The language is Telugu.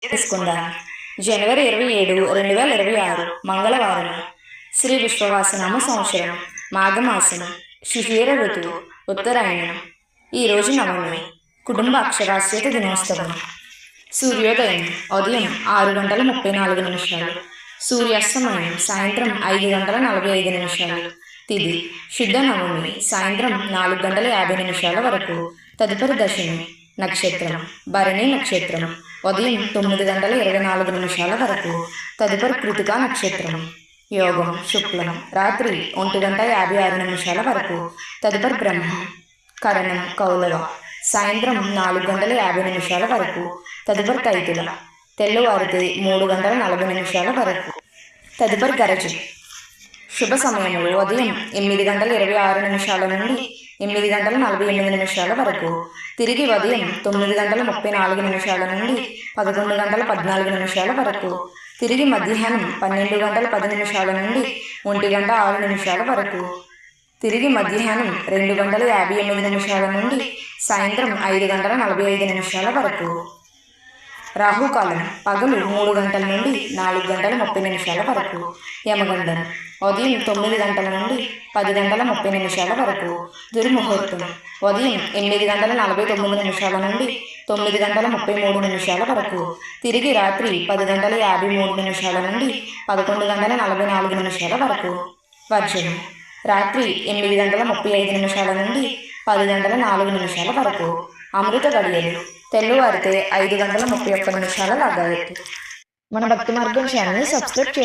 తీసుకుందాం. జనవరి 27, 2026 మంగళవారం. శ్రీ విశ్వవాసనామ సంవత్సరం, మాఘమాసం, శిశిర ఋతువు, ఉత్తరాయణం. ఈరోజు నవమి. కుటుంబ అక్షరాస్యత దినోత్సవం. సూర్యోదయం ఉదయం 6:34. సూర్యాస్తమయం సాయంత్రం 5:45. తిథి శుద్ధ నవమి సాయంత్రం 4:50 వరకు. తదుపరి దశమి నక్షత్రం భరణి నక్షత్రం ఉదయం 9:24 వరకు. తదుపరి కృతికా నక్షత్రం. యోగం శుక్లం రాత్రి 1:56 వరకు. తదుపరి బ్రహ్మం. కరణం కౌలవ సాయంత్రం 4:50 వరకు. తదుపరి తైతుల తెల్లవారితే 3:40 వరకు. తదుపరి గరజు. శుభ సమయములు ఉదయం 8:26 నుండి 8:48 వరకు. తిరిగి ఉదయం 9:34 నుండి 11:14 వరకు. తిరిగి మధ్యాహ్నం 12:10 నుండి 1:06 వరకు. తిరిగి మధ్యాహ్నం 2:58 నుండి సాయంత్రం 5:45 వరకు. రాహుకాలం పగలు 3 గంటల నుండి 4:30 వరకు. యమగండం ఉదయం 9 గంటల నుండి 10:30 వరకు. దుర్ముహూర్తం ఉదయం 8:49 నుండి 9:33 వరకు. తిరిగి రాత్రి 10:53 నుండి 11:44 వరకు. వర్జం రాత్రి 8:35 నుండి 10:04 వరకు. అమృత గడియలు తెల్లవారితే 5:31 లాగాయత్తు. మన భక్తి మార్గం ఛానల్ని సబ్స్క్రైబ్ చేయండి.